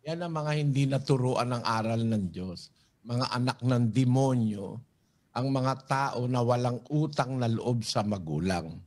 Yan ang mga hindi naturuan ng aral ng Diyos. Mga anak ng demonyo, ang mga tao na walang utang na loob sa magulang.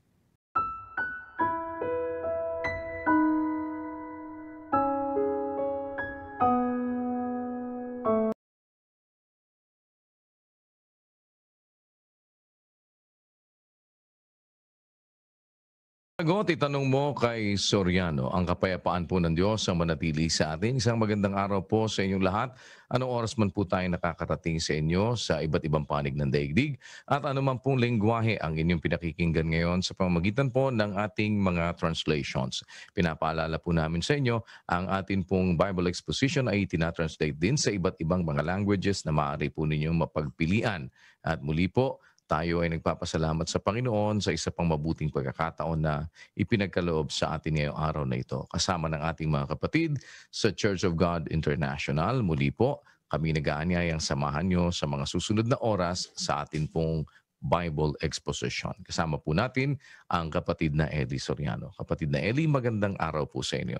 Sagot, itanong mo kay Soriano, ang kapayapaan po ng Diyos ang manatili sa atin. Isang magandang araw po sa inyong lahat. Anong oras man po tayo nakakarating sa inyo sa iba't ibang panig ng daigdig at anuman pong lengguwahe ang inyong pinakikinggan ngayon sa pamamagitan po ng ating mga translations. Pinapaalala po namin sa inyo, ang atin pong Bible exposition ay tinatranslate din sa iba't ibang mga languages na maaari po ninyong mapagpilian. At muli po, tayo ay nagpapasalamat sa Panginoon sa isa pang mabuting pagkakataon na ipinagkaloob sa atin ngayong araw na ito. Kasama ng ating mga kapatid sa Church of God International, muli po kami nag-aanyayang samahan nyo sa mga susunod na oras sa atin pong Bible Exposition. Kasama po natin ang kapatid na Eli Soriano. Kapatid na Eli, magandang araw po sa inyo.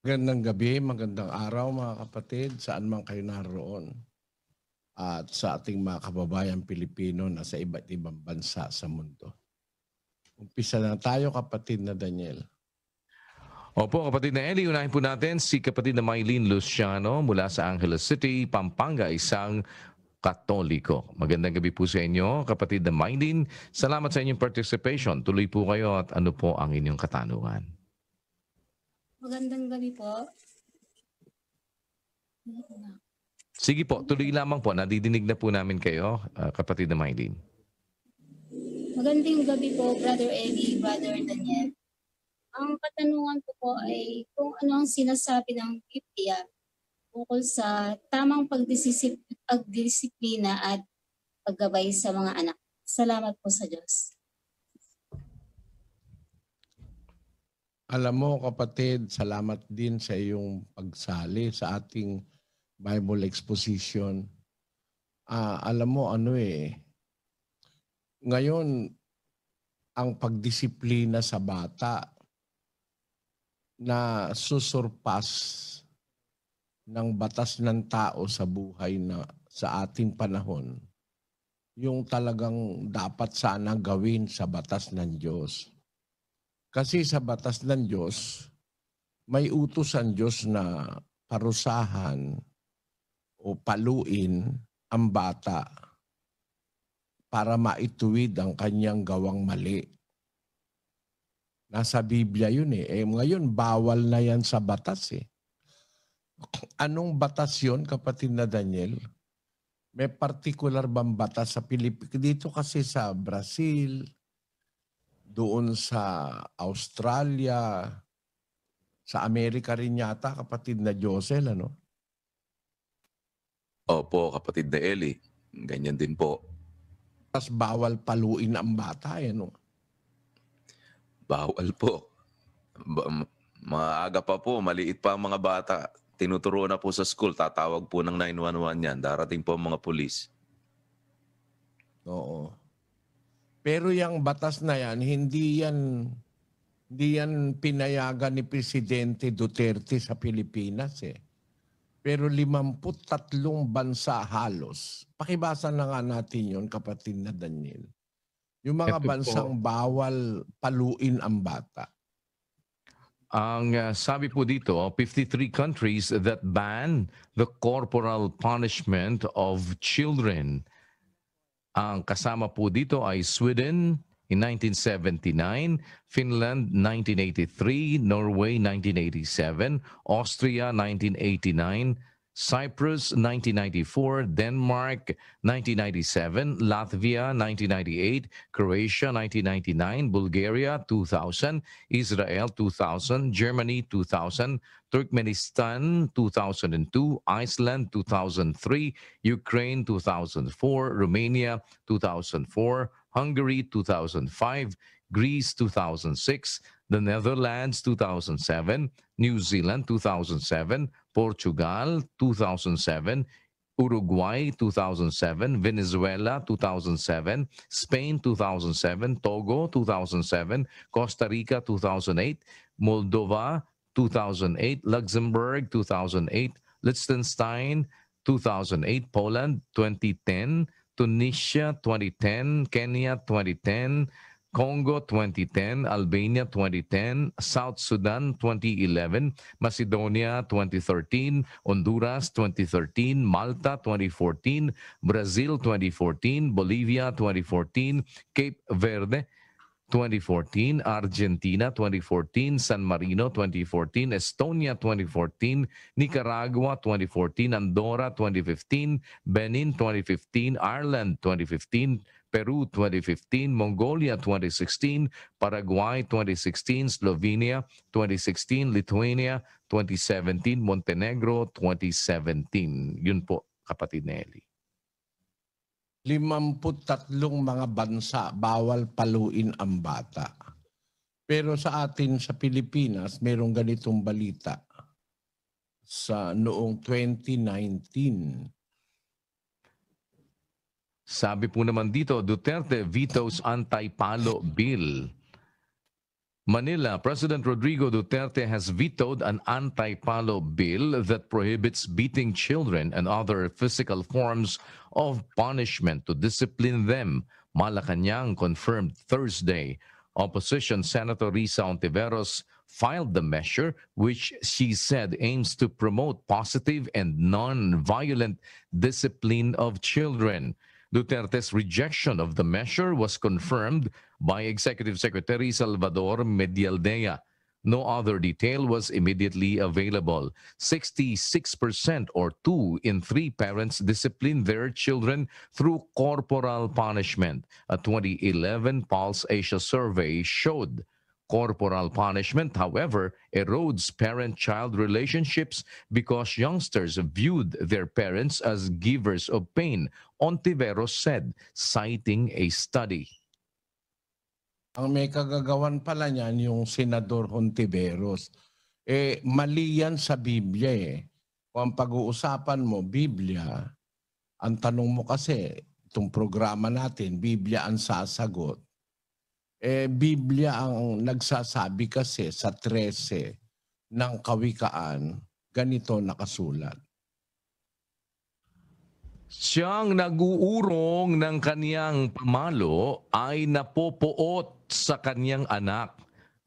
Magandang gabi, magandang araw mga kapatid, saan man kayo naroon. At sa ating mga kababayan Pilipino na sa iba't ibang bansa sa mundo. Umpisa na tayo, kapatid na Daniel. Opo, kapatid na Eli, unahin po natin si kapatid na Mylene Luciano mula sa Angeles City, Pampanga, isang Katoliko. Magandang gabi po sa inyo, kapatid na Mylene. Salamat sa inyong participation. Tuloy po kayo at ano po ang inyong katanungan. Magandang gabi po. Sige po, tuloy lamang po. Nadidinig na po namin kayo, kapatid na Mylene. Magandang gabi po, Brother Eli, Brother Daniel. Ang katanungan ko po ay kung ano ang sinasabi ng Biblia tungkol sa tamang pagdisiplina at paggabay sa mga anak. Salamat po sa Diyos. Alam mo, kapatid, salamat din sa iyong pagsali sa ating Bible exposition. Alam mo ngayon ang pagdisiplina sa bata na susurpas ng batas ng tao sa buhay na sa ating panahon, yung talagang dapat sana gawin sa batas ng Diyos. Kasi sa batas ng Diyos, may utos ang Diyos na parusahan o paluin ang bata para maituwid ang kanyang gawang mali. Nasa Biblia yun eh. Ngayon, bawal na yan sa batas eh. Anong batas yun, kapatid na Daniel? May particular bang batas sa Pilipinas? Dito kasi sa Brazil, doon sa Australia, sa Amerika rin yata, kapatid na Josel, ano? Opo, kapatid na Eli. Ganyan din po. Tapos bawal paluin ang bata, ano? Bawal po. Maaga pa po, maliit pa ang mga bata. Tinuturo na po sa school, tatawag po ng 911 yan. Darating po ang mga pulis. Oo. Pero yung batas na yan, hindi yan pinayagan ni Presidente Duterte sa Pilipinas eh. Pero 53 bansa halos. Pakibasa na nga natin yun, kapatid na Daniel. Yung mga bansang bawal paluin ang bata. Ang sabi po dito, 53 countries that ban the corporal punishment of children. Ang kasama po dito ay Sweden in 1979, Finland 1983, Norway 1987, Austria 1989, Cyprus 1994, Denmark 1997, Latvia 1998, Croatia 1999, Bulgaria 2000, Israel 2000, Germany 2000, Turkmenistan 2002, Iceland 2003, Ukraine 2004, Romania 2004, Hungary 2005, Greece 2006, the Netherlands 2007, New Zealand 2007, Portugal 2007, Uruguay 2007, Venezuela 2007, Spain 2007, Togo 2007, Costa Rica 2008, Moldova 2008, Luxembourg 2008, Liechtenstein 2008, Poland 2010, Tunisia 2010, Kenya 2010, Congo 2010, Albania 2010, South Sudan 2011, Macedonia 2013, Honduras 2013, Malta 2014, Brazil 2014, Bolivia 2014, Cape Verde 2014, Argentina 2014, San Marino 2014, Estonia 2014, Nicaragua 2014, Andorra 2015, Benin 2015, Ireland 2015, Peru 2015, Mongolia 2016, Paraguay 2016, Slovenia 2016, Lithuania 2017, Montenegro 2017. Yun po, kapatid Nelly. 53 mga bansa bawal paluin ang bata. Pero sa atin sa Pilipinas, merong ganitong balita sa noong 2019. Sabi po naman dito, Duterte vetoes anti-palo bill. Manila, President Rodrigo Duterte has vetoed an anti-palo bill that prohibits beating children and other physical forms of punishment to discipline them. Malacanang confirmed Thursday. Opposition Senator Risa Ontiveros filed the measure, which she said aims to promote positive and non-violent discipline of children. Duterte's rejection of the measure was confirmed by Executive Secretary Salvador Medialdea. No other detail was immediately available. 66% or 2 in 3 parents discipline their children through corporal punishment. A 2011 Pulse Asia survey showed corporal punishment, however, erodes parent-child relationships because youngsters viewed their parents as givers of pain, Ontiveros said, citing a study. Ang may kagagawan pala niyan yung Senador Ontiveros. Mali yan sa Biblia eh. Kung ang pag-uusapan mo, Biblia, ang tanong mo kasi, itong programa natin, Biblia ang sasagot. Biblia ang nagsasabi kasi sa 13 ng Kawikaan, ganito nakasulat. Siyang nag-uurong ng kaniyang pamalo ay napopoot sa kaniyang anak.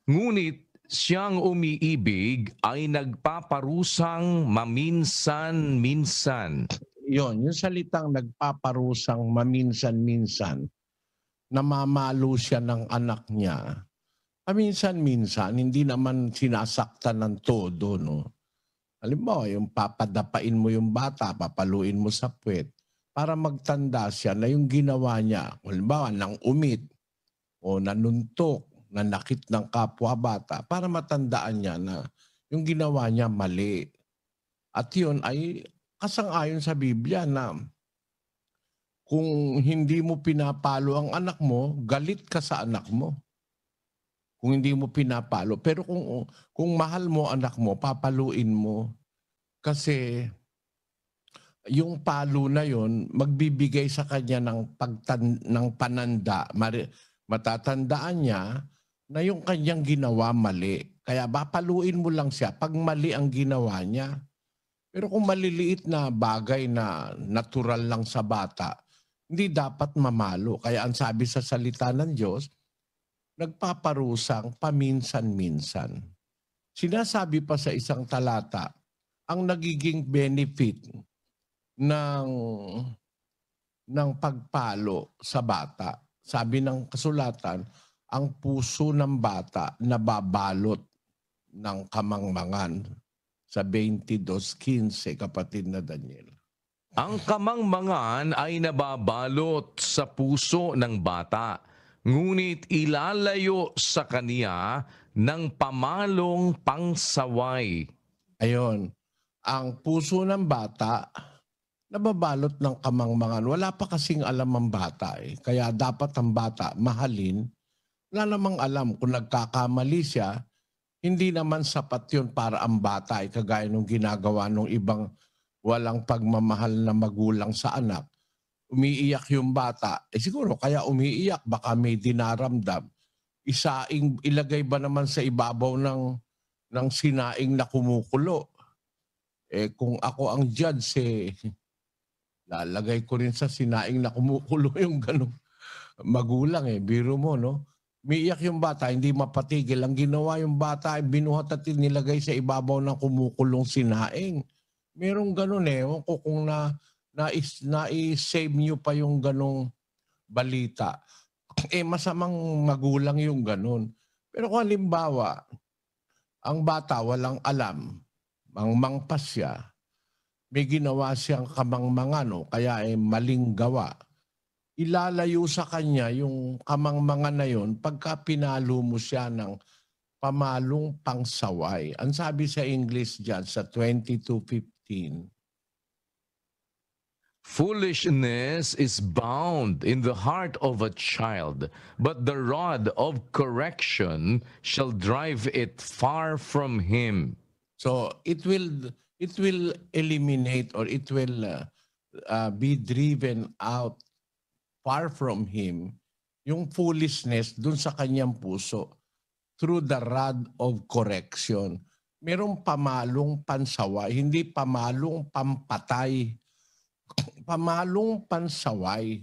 Ngunit siyang umiibig ay nagpaparusang maminsan-minsan. Yung salitang nagpaparusang maminsan-minsan, namamalo siya ng anak niya. Paminsan-minsan, hindi naman sinasaktan ng todo, no? Halimbawa, yung papadapain mo yung bata, papaluin mo sa puwet, para magtanda siya na yung ginawa niya, halimbawa, nang umit o nanuntok, nanakit ng kapwa bata, para matandaan niya na yung ginawa niya mali. At yun ay kasang-ayon sa Biblia na kung hindi mo pinapalo ang anak mo, galit ka sa anak mo. Kung hindi mo pinapalo. Pero kung mahal mo anak mo, papaluin mo. Kasi yung palo na yon magbibigay sa kanya ng pananda. Matatandaan niya na yung kanyang ginawa mali. Kaya papaluin mo lang siya pag mali ang ginawa niya. Pero kung maliliit na bagay na natural lang sa bata, hindi dapat mamalo. Kaya ang sabi sa salita ng Diyos, nagpaparusang paminsan-minsan. Sinasabi pa sa isang talata, ang nagiging benefit ng pagpalo sa bata. Sabi ng kasulatan, ang puso ng bata nababalot ng kamangmangan. Sa 22:15, kapatid na Daniel. Ang kamangmangan ay nababalot sa puso ng bata, ngunit ilalayo sa kaniya ng pamalong pangsaway. Ayon, ang puso ng bata nababalot ng kamangmangan. Wala pa kasing alam ang bata eh. Kaya dapat ang bata mahalin. Wala namang alam kung nagkakamali siya, hindi naman sapat yun para ang bata ay kagaya nung ginagawa ng ibang walang pagmamahal na magulang sa anak. Umiiyak yung bata. Siguro kaya umiiyak, baka may dinaramdam. Ilagay ba naman sa ibabaw ng ng sinaing na kumukulo. Kung ako ang judge, lalagay ko rin sa sinaing na kumukulo yung ganong magulang. Biro mo, no? Umiiyak yung bata, hindi mapatigil. Ang ginawa yung bata ay binuhat at nilagay sa ibabaw ng kumukulong sinaing. Merong ganun Ewan ko kung na-save nyo pa yung ganong balita. Masamang magulang yung ganun. Pero kung halimbawa, ang bata walang alam, mangmangpas siya, may ginawa siyang kamangmangan kaya maling gawa, ilalayo sa kanya yung kamangmangan na yun pagka pinalo mo siya ng pamalong pangsaway. Ang sabi sa English dyan sa 22:15, Foolishness is bound in the heart of a child, but the rod of correction shall drive it far from him. so it will eliminate, or it will be driven out far from him yung foolishness dun sa kanyang puso through the rod of correction. Merong pamalong pansaway, hindi pamalong pampatay. Pamalong pansaway.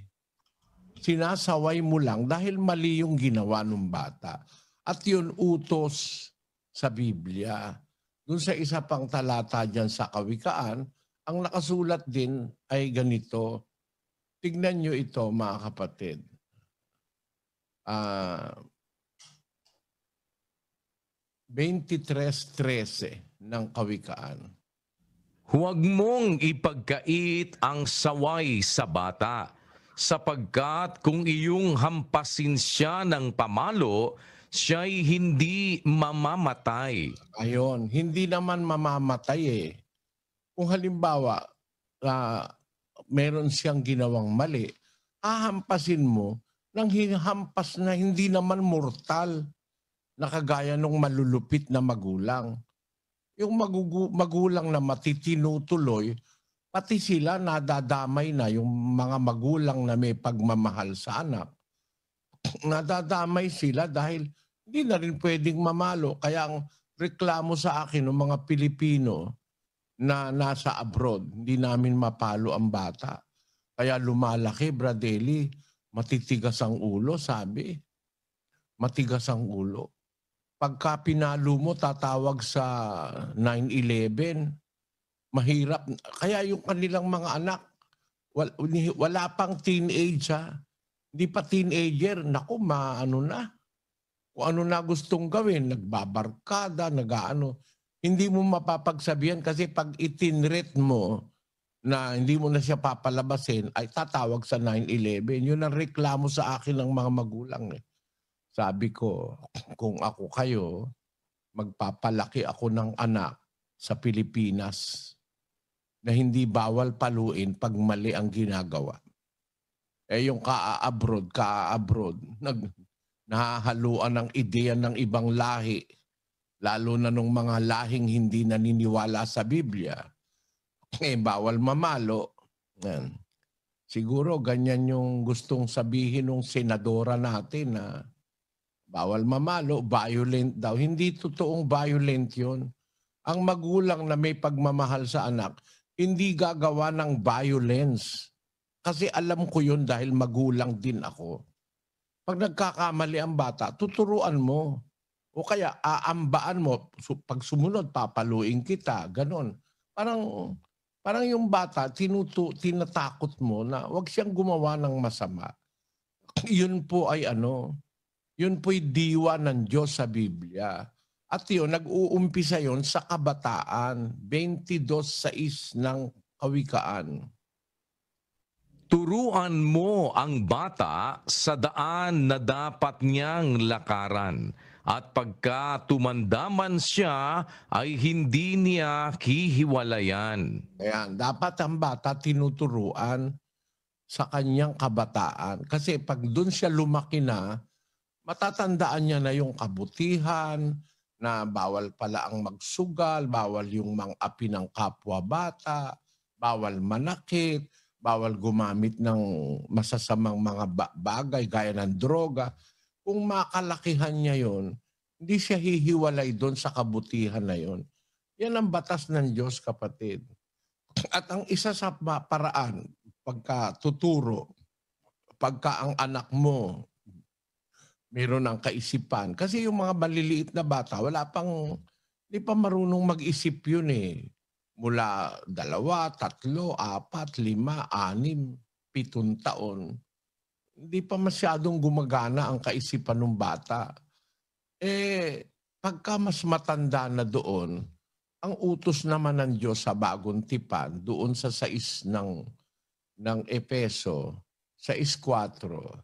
Sinasaway mo lang dahil mali yung ginawa ng bata. At yun utos sa Biblia. Doon sa isa pang talata dyan sa Kawikaan, ang nakasulat din ay ganito. Tignan nyo ito mga kapatid. 23:13 ng Kawikaan. Huwag mong ipagkait ang saway sa bata, sapagkat kung iyong hampasin siya ng pamalo, siya'y hindi mamamatay. Ayon, hindi naman mamamatay Kung halimbawa, meron siyang ginawang mali, hahampasin mo ng hampas na hindi naman mortal na kagaya ng malulupit na magulang. Yung magulang na matitinutuloy, pati sila nadadamay na, yung mga magulang na may pagmamahal sa anak. Nadadamay sila dahil hindi na rin pwedeng mamalo. Kaya ang reklamo sa akin ng mga Pilipino na nasa abroad, hindi namin mapalo ang bata. Kaya lumalaki, Bradeli, matitigas ang ulo, sabi. Matigas ang ulo. Pagka pinalo mo, tatawag sa 9/11, mahirap. Kaya yung kanilang mga anak, wala pang teenage Hindi pa teenager, naku, maano na. Kung ano na gustong gawin, nagbabarkada, nagaano. Hindi mo mapapagsabihan kasi pag itinrate mo na hindi mo na siya papalabasin, ay tatawag sa 9/11. Yun ang reklamo sa akin ng mga magulang. Sabi ko, kung ako kayo, magpapalaki ako ng anak sa Pilipinas na hindi bawal paluin pag mali ang ginagawa. Yung ka-abroad, nahahaluan ng ideya ng ibang lahi, lalo na nung mga lahing hindi naniniwala sa Biblia, bawal mamalo. Yan. Siguro ganyan yung gustong sabihin ng senadora natin na bawal mamalo, violent daw. Hindi totoong violent yun. Ang magulang na may pagmamahal sa anak, hindi gagawa ng violence. Kasi alam ko yun dahil magulang din ako. Pag nagkakamali ang bata, tuturuan mo. O kaya aambaan mo, pag sumunod, papaluin kita. Ganon. Parang yung bata, tinatakot mo na wag siyang gumawa ng masama. Yun po ay yun po'y diwa ng Diyos sa Biblia. At yun, nag-uumpisa yun sa kabataan, 22:6 ng Kawikaan. Turuan mo ang bata sa daan na dapat niyang lakaran, at pagka tumandaman siya ay hindi niya hihiwalayan. Ayan, dapat ang bata tinuturuan sa kanyang kabataan. Kasi pag doon siya lumaki na, matatandaan niya na yung kabutihan, na bawal pala ang magsugal, bawal yung mang-api ng kapwa bata, bawal manakit, bawal gumamit ng masasamang mga bagay gaya ng droga. Kung makalakihan niya yon, Hindi siya hihiwalay doon sa kabutihan na yon. Yan ang batas ng Diyos, kapatid. At ang isa sa paraan, pagka tuturo, pagka ang anak mo mayroon ng kaisipan. Kasi yung mga maliliit na bata, hindi pa marunong mag-isip yun eh. Mula 2, 3, 4, 5, 6, 7 taon. Hindi pa masyadong gumagana ang kaisipan ng bata. Pagka mas matanda na doon, ang utos naman ng Diyos sa bagong tipan, doon sa 6 ng Efeso, 6:4.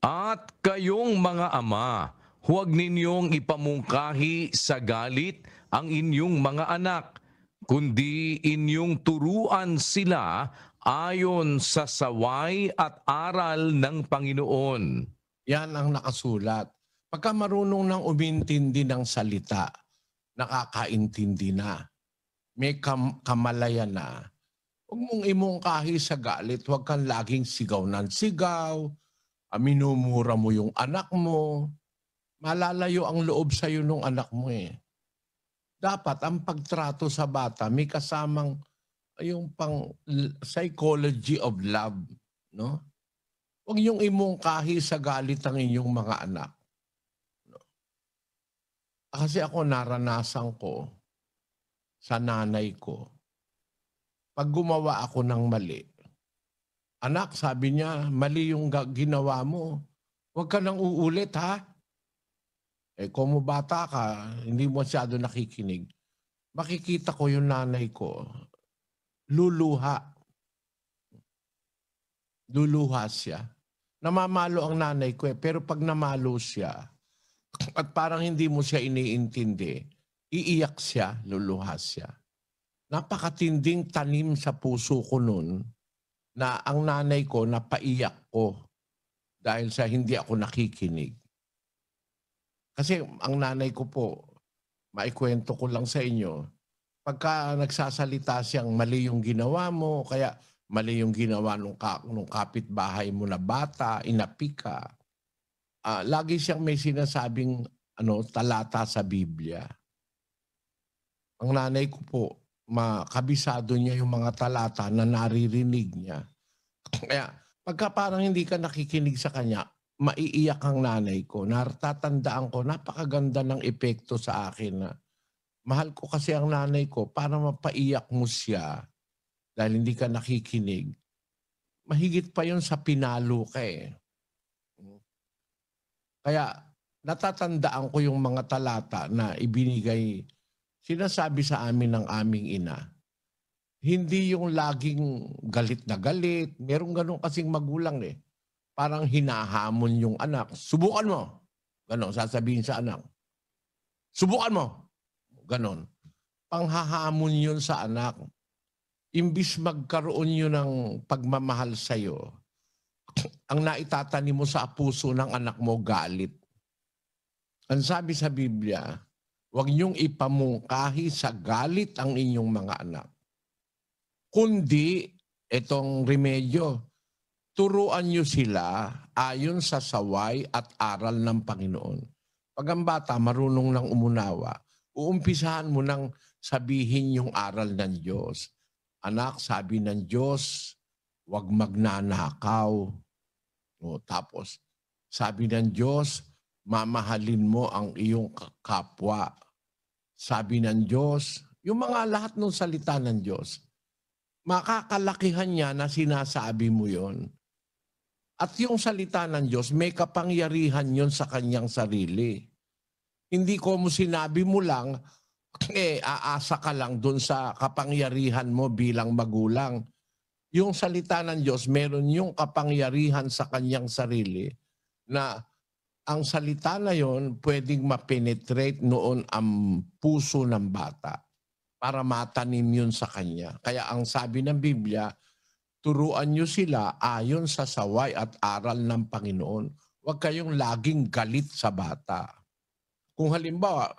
At kayong mga ama, huwag ninyong ipamungkahi sa galit ang inyong mga anak, kundi inyong turuan sila ayon sa saway at aral ng Panginoon. Yan ang nakasulat. Pagka marunong nang umintindi ng salita, nakakaintindi na, may kamalayan na, huwag mong imungkahi sa galit, huwag kang laging sigaw ng sigaw, minumura mo yung anak mo, malalayo ang loob sa'yo ng anak mo eh. Dapat ang pagtrato sa bata may kasamang yung pang psychology of love, no? Huwag niyong imungkahi sa galit ang inyong mga anak. No? Kasi ako naranasan ko sa nanay ko. Pag gumawa ako ng mali, anak, sabi niya, mali yung ginawa mo. Huwag ka nang uulit, ha? Kung bata ka, hindi mo masyado nakikinig. Makikita ko yung nanay ko, luluha. Luluha siya. Namamalo ang nanay ko pero pag namalo siya, at parang hindi mo siya iniintindi, iiyak siya, luluha siya. Napakatinding tanim sa puso ko nun, na ang nanay ko napaiyak ko dahil sa hindi ako nakikinig. Kasi ang nanay ko po, maikwento ko lang sa inyo, pagka nagsasalita siyang mali yung ginawa mo, kaya mali yung ginawa nung kapitbahay mo na bata, inapi ka, lagi siyang may sinasabing talata sa Biblia. Ang nanay ko po, makabisado niya yung mga talata na naririnig niya. Kaya pagka parang hindi ka nakikinig sa kanya, maiiyak ang nanay ko. Natatandaan ko, napakaganda ng epekto sa akin na mahal ko kasi ang nanay ko para mapaiyak mo siya dahil hindi ka nakikinig. Mahigit pa yun sa pinalo ka eh. Kaya natatandaan ko yung mga talata na ibinigay, sinasabi sa amin ng aming ina. Hindi yung laging galit na galit. Merong ganun kasing magulang eh. Parang hinahamon yung anak. Subukan mo. Ganon, sasabihin sa anak. Subukan mo. Ganon. Panghahamon yun sa anak. Imbis magkaroon yun ng pagmamahal sa'yo, ang naitatanim mo sa puso ng anak mo, galit. Ang sabi sa Biblia, huwag niyong ipamungkahi sa galit ang inyong mga anak. Kundi, itong remedyo, turuan niyo sila ayon sa saway at aral ng Panginoon. Pag ang bata marunong nang umunawa, uumpisahan mo nang sabihin yung aral ng Diyos. Anak, sabi ng Diyos, huwag magnanakaw. Tapos, sabi ng Diyos, mamahalin mo ang iyong kapwa. Sabi ng Diyos, yung mga lahat ng salita ng Diyos, makakalakihan niya na sinasabi mo yon. At yung salita ng Diyos, may kapangyarihan yon sa kanyang sarili. Hindi ko mo sinabi mo lang, aasa ka lang dun sa kapangyarihan mo bilang magulang. Yung salita ng Diyos, meron yung kapangyarihan sa kanyang sarili na ang salita na yon pwedeng ma-penetrate noon ang puso ng bata para matanim yun sa kanya. Kaya ang sabi ng Biblia, turuan nyo sila ayon sa saway at aral ng Panginoon. Huwag kayong laging galit sa bata. Kung halimbawa,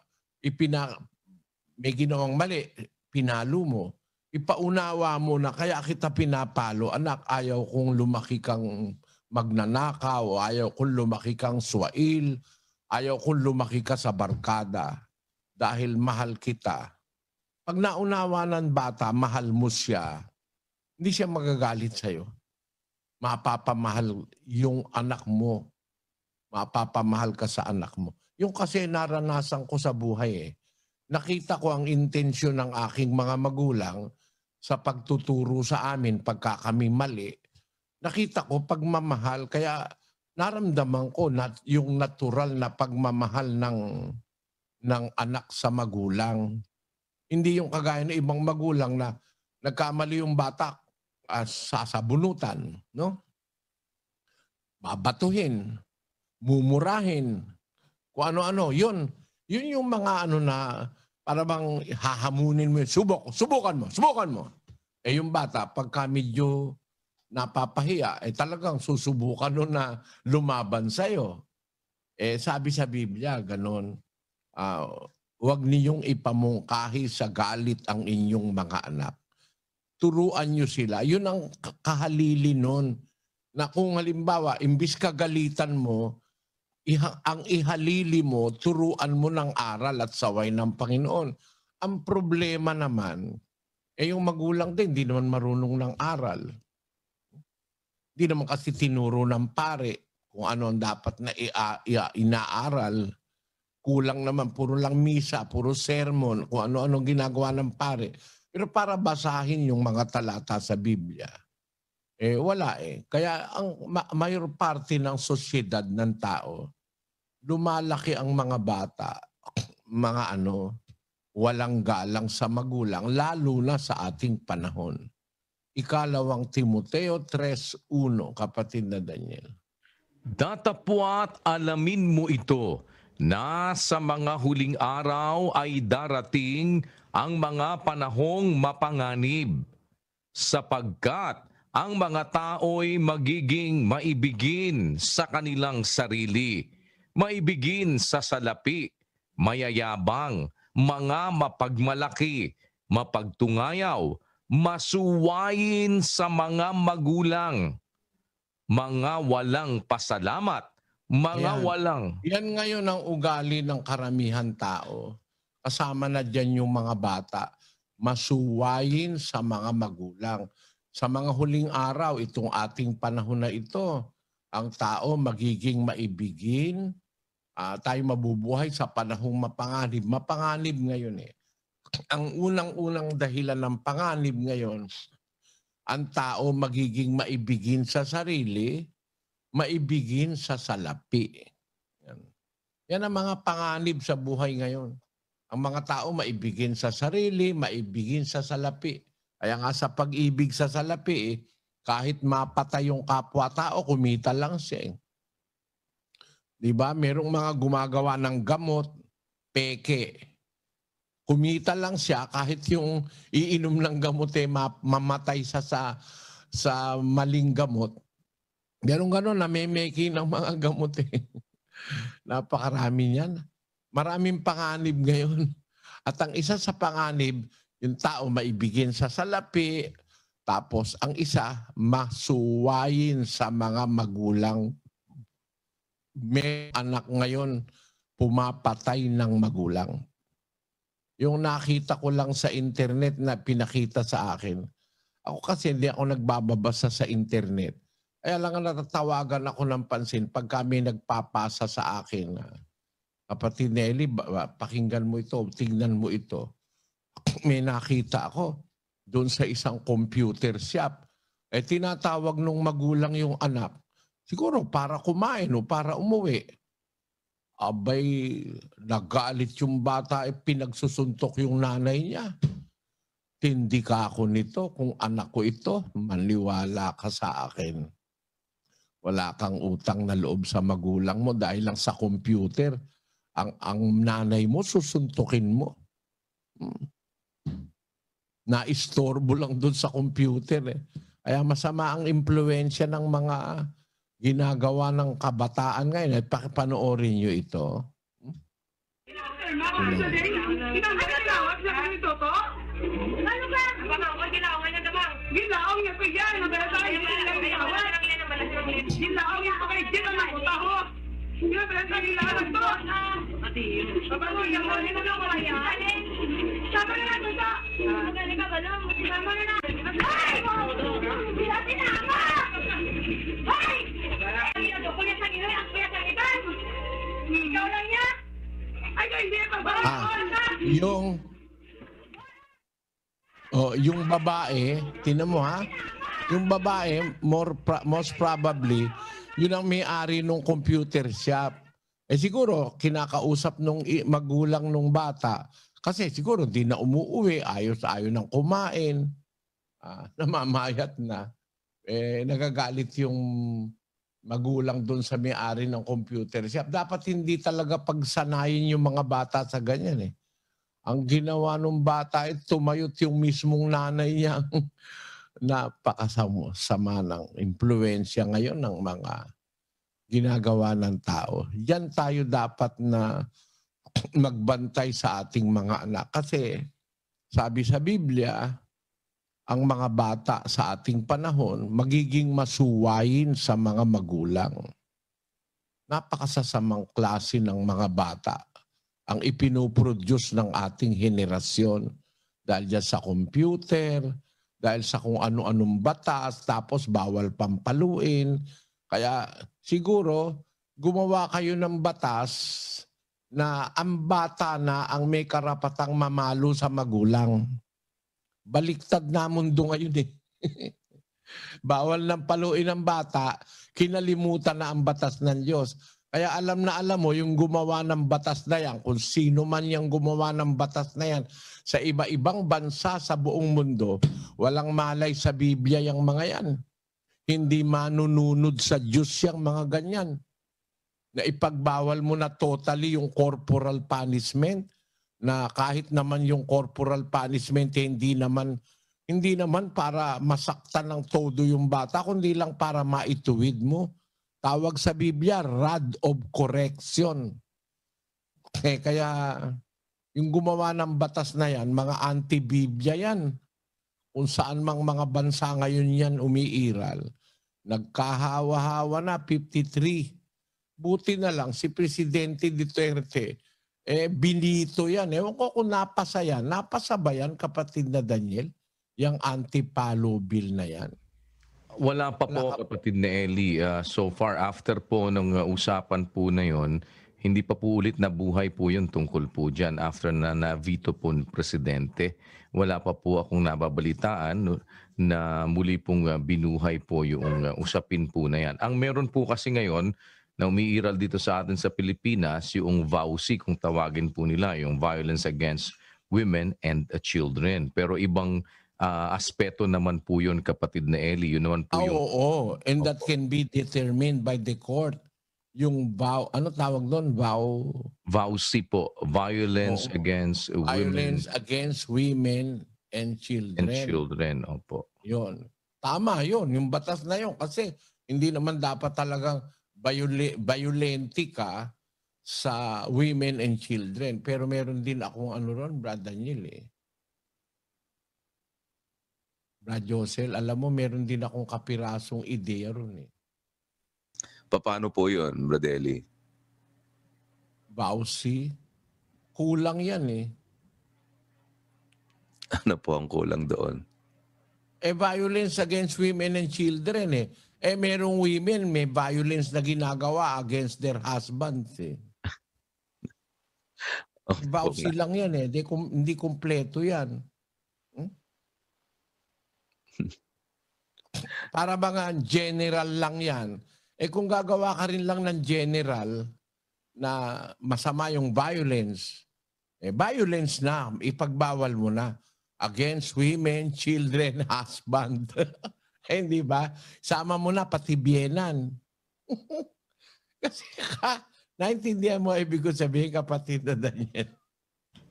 may ginawang mali, pinalo mo, ipaunawa mo na kaya kita pinapalo, anak, ayaw kong lumaki kang magnanakaw, ayaw kong lumaki kang swail, Ayaw kong lumaki ka sa barkada dahil mahal kita. Pag naunawa ng bata, mahal mo siya, hindi siya magagalit sa'yo. Mapapamahal yung anak mo. Mapapamahal ka sa anak mo. Yung kasi naranasan ko sa buhay Nakita ko ang intensyon ng aking mga magulang sa pagtuturo sa amin pagka kami mali. Nakita ko pagmamahal, kaya naramdaman ko yung natural na pagmamahal ng anak sa magulang. Hindi yung kagaya ng ibang magulang na nagkamali yung bata, sasabunutan, no? Babatuhin, mumurahin, kung ano-ano. Yun yung mga ano na para bang hahamunin mo, subukan mo. Eh yung bata, pagka medyo napapahiya, talagang susubukan nun na lumaban sa'yo. Sabi sa Biblia, ganon, huwag niyong ipamungkahi sa galit ang inyong mga anak. Turuan niyo sila. Yun ang kahalili nun. Na kung halimbawa, imbis kagalitan mo, ang ihalili mo, turuan mo ng aral at saway ng Panginoon. Ang problema naman, yung magulang din, hindi naman marunong ng aral. Hindi naman kasi tinuro ng pare kung ano ang dapat na inaaral. Kulang naman, puro lang misa, puro sermon, kung ano-ano ginagawa ng pare. Pero para basahin yung mga talata sa Biblia, wala Kaya ang mayor parte ng sosyedad ng tao, lumalaki ang mga bata, mga walang galang sa magulang, lalo na sa ating panahon. Ikalawang Timoteo 3:1, kapatid na Daniel. Datapwat alamin mo ito, na sa mga huling araw ay darating ang mga panahong mapanganib, sapagkat ang mga tao'y magiging maibigin sa kanilang sarili, maibigin sa salapi, mayayabang, mga mapagmalaki, mapagtungayaw, masuwayin sa mga magulang, mga walang pasalamat, mga walang... Yan ngayon ang ugali ng karamihan tao. Kasama na dyan yung mga bata, masuwayin sa mga magulang. Sa mga huling araw, itong ating panahon na ito, ang tao magiging maibigin, tayo mabubuhay sa panahong mapanganib. Mapanganib ngayon Ang unang-unang dahilan ng panganib ngayon, ang tao magiging maibigin sa sarili, maibigin sa salapi. Yan ang mga panganib sa buhay ngayon. Ang mga tao maibigin sa sarili, maibigin sa salapi. Kaya nga sa pag-ibig sa salapi, kahit mapatay yung kapwa-tao, kumita lang siya. Diba? Merong mga gumagawa ng gamot, peke. Kumita lang siya kahit yung iinom ng gamot mamatay sa maling gamot. Ganon-ganon, namemeki ng mga gamot Napakarami niyan. Maraming panganib ngayon. At ang isa sa panganib, yung tao maibigin sa salapi, tapos ang isa, masuwayin sa mga magulang. May anak ngayon, pumapatay ng magulang. Yung nakita ko lang sa internet na pinakita sa akin, ako kasi hindi ako nagbababasa sa internet. Kaya lang natatawagan ako ng pansin pag kami nagpapasa sa akin. Kapatid Nelly, pakinggan mo ito, tingnan mo ito. May nakita ako doon sa isang computer shop. Tinatawag nung magulang yung anak. Siguro para kumain o para umuwi. Abay, nagalit yung bata, pinagsusuntok yung nanay niya. Tindi ka ako nito, kung anak ko ito, maniwala ka sa akin. Wala kang utang na loob sa magulang mo dahil lang sa computer. Ang nanay mo, susuntukin mo. Naistorbo lang doon sa computer. Kaya masama ang impluensya ng mga ginagawa ng kabataan ngayon. Pakipanoorin nyo ito. Ginawa niya pa kayo, di ba nakutaho? Hindi ba Yung yung babae, tinan mo ha, yung babae most probably yun ang may-ari nung computer shop. Eh siguro kinakausap nung magulang nung bata kasi siguro di na umuuwi, ayaw nang kumain, namamayat na. Eh nagagalit yung magulang doon sa may-ari ng computer shop. Dapat hindi talaga pagsanayin yung mga bata sa ganyan eh. Ang ginawa ng bata ay tumayot yung mismong nanay niya. Napakasama ng impluensya ngayon ng mga ginagawa ng tao. Yan tayo dapat na magbantay sa ating mga anak. Kasi sabi sa Biblia, ang mga bata sa ating panahon magiging masuwayin sa mga magulang. Napakasasamang klase ng mga bata ang ipinoproduce ng ating henerasyon dahil dyan sa computer, dahil sa kung ano-anong batas, tapos bawal pampaluin. Kaya siguro gumawa kayo ng batas na ang bata na ang may karapatang mamalo sa magulang. Baliktad na mundo ngayon eh. Bawal nang paluin ang bata, kinalimutan na ang batas ng Diyos. Kaya alam na alam mo, yung gumawa ng batas na yan, kung sino man yung gumawa ng batas na yan, sa iba-ibang bansa sa buong mundo, walang malay sa Biblia yung mga yan. Hindi manununod sa Diyos yung mga ganyan. Na ipagbawal mo na totally yung corporal punishment, na kahit naman yung corporal punishment, hindi naman para masaktan ng todo yung bata, kundi lang para maituwid mo. Tawag sa Biblia, rod of correction. Kaya yung gumawa ng batas na yan, mga anti-Biblia yan. Kung saan mang mga bansa ngayon yan umiiral. Nagkahawa-hawa na, 53. Buti na lang si Presidente Duterte, binito yan. Ewan ko kung napasa yan. Napasa ba yan, kapatid na Daniel? Yung anti-palo bill na yan. Wala pa po, kapatid na Eli. So far, after po ng usapan po na yon, hindi pa po ulit nabuhay po yun tungkol po dyan. After na veto po ng Presidente, wala pa po akong nababalitaan na muli pong binuhay po yung usapin po na yan. Ang meron po kasi ngayon na umiiral dito sa atin sa Pilipinas, yung VAUSI kung tawagin po nila, yung Violence Against Women and Children. Pero ibang aspeto naman po yun, kapatid na Eli. Yun naman po yung... Oo. And that can be determined by the court. Yung ano tawag doon? VAUSI po. Violence Against Women. Violence Against Women and Children. And Children, opo. Yun. Tama yun. Yung batas na yun. Kasi hindi naman dapat talagang violente ka sa women and children. Pero meron din akong ano ron, Brad Daniel eh. Brad Josel, alam mo, meron din akong kapirasong ideya ron eh. Paano po yun, Brad Eli? Bausi, kulang yan eh. Ano po ang kulang doon? Violence against women and children eh. Merong women, may violence na ginagawa against their husbands eh. Bausi lang yan eh. Hindi kumpleto yan. Para mga general lang yan. Kung gagawa ka rin lang ng general na masama yung violence, violence na, ipagbawal mo na against women, children, husband. Hindi ba? Sama mo na pati biyenan. Kasi naintindihan mo ibig ko sabihin, kapatid na Daniel.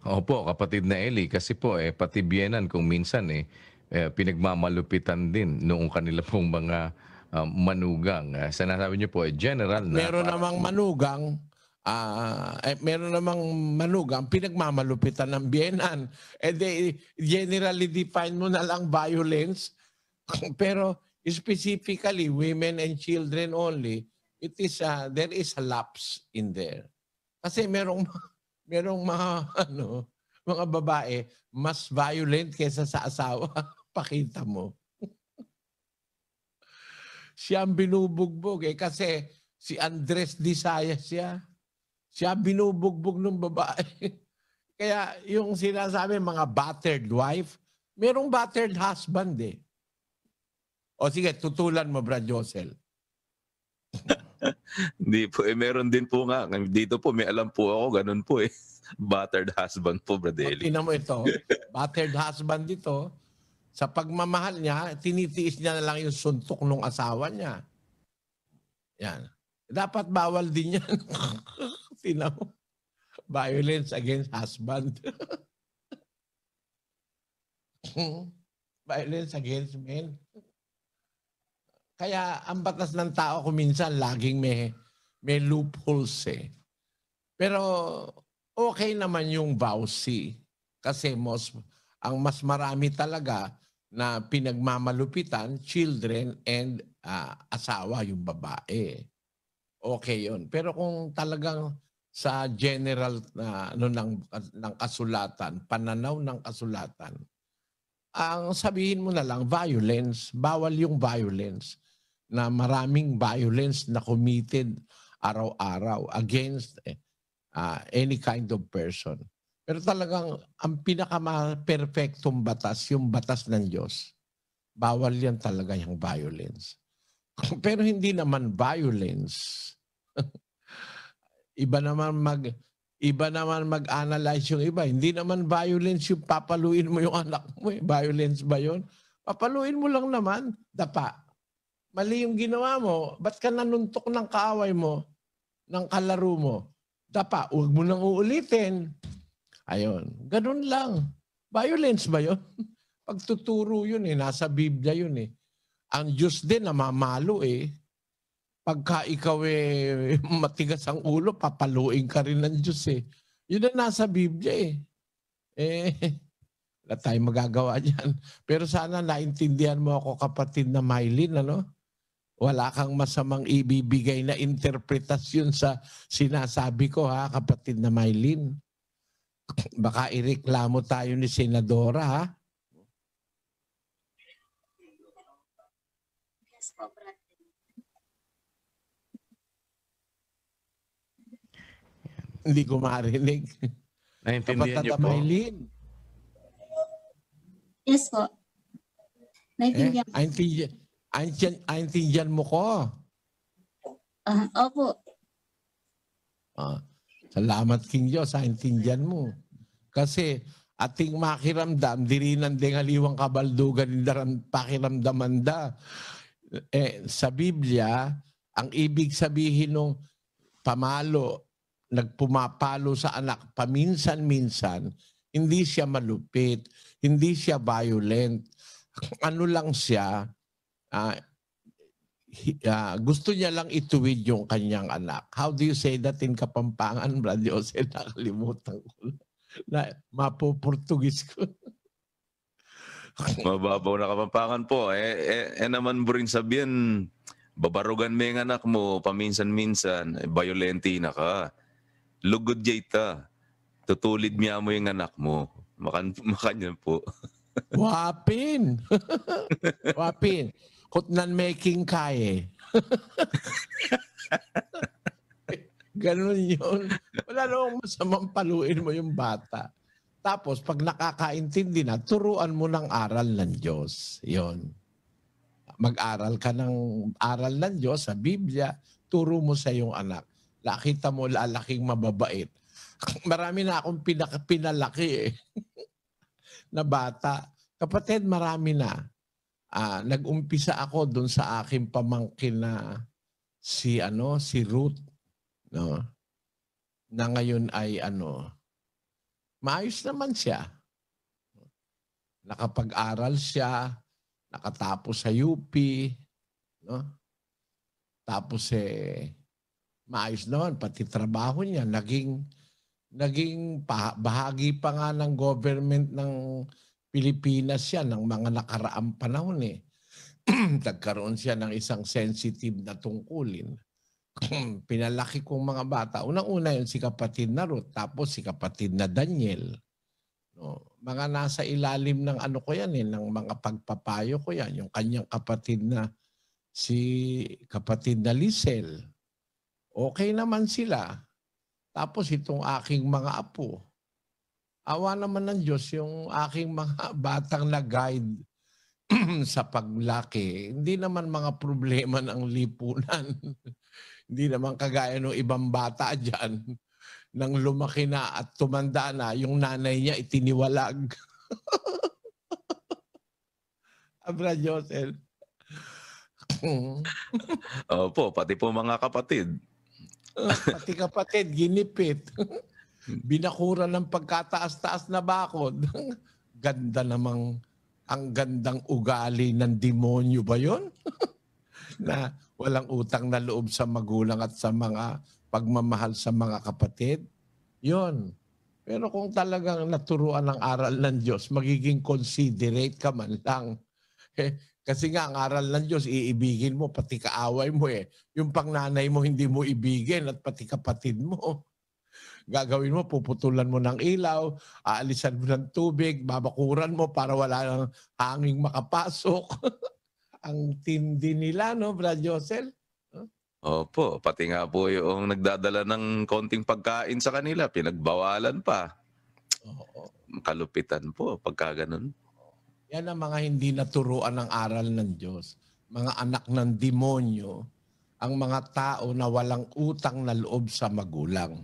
Opo, kapatid na Eli. Kasi po, pati biyenan kung minsan pinagmamalupitan din noong kanila pong mga manugang. Sinasabi niyo po, general na... Meron namang manugang pinagmamalupitan ng biyenan. Generally define mo na lang violence. Pero specifically, women and children only, there is a lapse in there. Kasi merong mga mga babae mas violent kaysa sa asawa. Pakita mo. Siya ang binubugbog kasi si Andres Disaya siya. Siya binubugbog ng babae. Kaya yung sinasabi mga battered wife, merong battered husband eh. O sige, tutulan mo, Brad Josel. Hindi po, meron din po nga. Dito po, may alam po ako, ganun po eh. Battered husband po, Bradley. Tingnan mo ito, battered husband dito, sa pagmamahal niya, tinitiis niya na lang yung suntok ng asawa niya. Yan. Dapat bawal din yan. Tingnan mo. Violence against husband. Violence against men. Kaya ang batas ng tao kuminsan laging may loopholes eh. Pero okay naman yung vowsy. Kasi ang mas marami talaga na pinagmamalupitan, children and asawa, yung babae. Okay yun. Pero kung talagang sa general ng kasulatan, pananaw ng kasulatan, ang sabihin mo na lang, violence, bawal yung violence, na maraming violence na committed araw-araw against any kind of person. Pero talagang ang pinaka-perfectong batas, yung batas ng Diyos, bawal yan talaga yung violence. Pero hindi naman violence. Iba naman mag-analyze yung iba. Hindi naman violence yung papaluin mo yung anak mo. Violence ba yun? Papaluin mo lang naman. Dapa. Mali yung ginawa mo. Ba't ka nanuntok ng kaaway mo? Ng kalaro mo? Dapa. Huwag mo nang uulitin. Ayun. Ganun lang. Violence ba yun? Pagtuturo yun eh. Nasa Biblia yun eh. Ang Diyos din namamalo eh. Pagka ikaw matigas ang ulo, papaluin ka rin ng Diyos eh. Yun ang nasa Biblia eh. Wala tayong magagawa dyan. Pero sana naintindihan mo ako, kapatid na Mylene, ano? Wala kang masamang ibibigay na interpretasyon sa sinasabi ko, ha, kapatid na Mylene. Baka ireklamo tayo ni Senadora, ha? Yes po, Brad. Hindi ko marinig. Naintindihan niyo Kapatid na po? Mylene. Yes po. Naintindihan. Aintindihan mo ko. Opo. Salamat King Diyos, aintindihan mo. Kasi ating makiramdam, dirinan ding haliwang kabaldugan, daran pakiramdaman da. Sa Biblia, ang ibig sabihin ng pamalo, nagpumapalo sa anak paminsan-minsan, hindi siya malupit, hindi siya violent. Ano lang siya, gusto niya lang ituwid yung kanyang anak. How do you say that in Kapampangan, Brad Jose? Nakalimutan ko na mapuportugis ko. Mababaw na Kapampangan po. Naman mo rin sabihin, babarugan mo yung anak mo, paminsan-minsan, violenti na ka. Lugod jayta. Tutulid mo yung anak mo. Makanya po. Wapin. Wapin. Kutnan making kaya. Ganun yun. Wala namang masamang paluin mo yung bata. Tapos pag nakakaintindi na, turuan mo ng aral ng Diyos. Yun. Mag-aral ka ng aral ng Diyos sa Biblia, turo mo sa iyong anak. Nakita mo lalaking mababait. Marami na akong pinalaki eh. Na bata. Kapatid, marami na. Nag-umpisa ako doon sa aking pamangkin na si Ruth, no? Na ngayon ay maayos naman siya. Nakapag-aral siya, nakatapos sa UP, no? Tapos maayos naman pati trabaho niya, naging bahagi pa nga ng government ng Pilipinas siya ng mga nakaraang panahon eh. Nagkaroon siya ng isang sensitive na tungkulin. pinalaki kong mga bata. Unang-una yun si kapatid na Ruth, tapos si kapatid na Daniel. No, mga nasa ilalim ng ano ko yan ng mga pagpapayo ko yan. Yung kanyang kapatid na kapatid na Lisel. Okay naman sila. Tapos itong aking mga apo. Awa naman ng Diyos yung aking mga batang na guide sa paglaki. Hindi naman mga problema ng lipunan. Hindi naman kagaya ng ibang bata dyan. Nang lumaki na at tumanda na, yung nanay niya itiniwalag. Abra Josel. Opo, pati po mga kapatid. Pati kapatid, ginipit. Binakuran ng pagkataas-taas na bakod. Ganda namang, ang gandang ugali ng demonyo ba yun? Na walang utang na loob sa magulang at sa mga pagmamahal sa mga kapatid. Yun. Pero kung talagang naturuan ng aral ng Diyos, magiging considerate ka man lang. Kasi nga ang aral ng Diyos, iibigin mo, pati kaaway mo Yung pangnanay mo, hindi mo ibigin at pati kapatid mo. Gagawin mo, puputulan mo ng ilaw, aalisan mo ng tubig, babakuran mo para wala nang hanging makapasok. Ang tindi nila, no, Brad Josel? Opo, pati nga po yung nagdadala ng konting pagkain sa kanila, pinagbawalan pa. Oo. Kalupitan po pagka ganun. Yan ang mga hindi naturuan ng aral ng Diyos. Mga anak ng demonyo, ang mga tao na walang utang na loob sa magulang.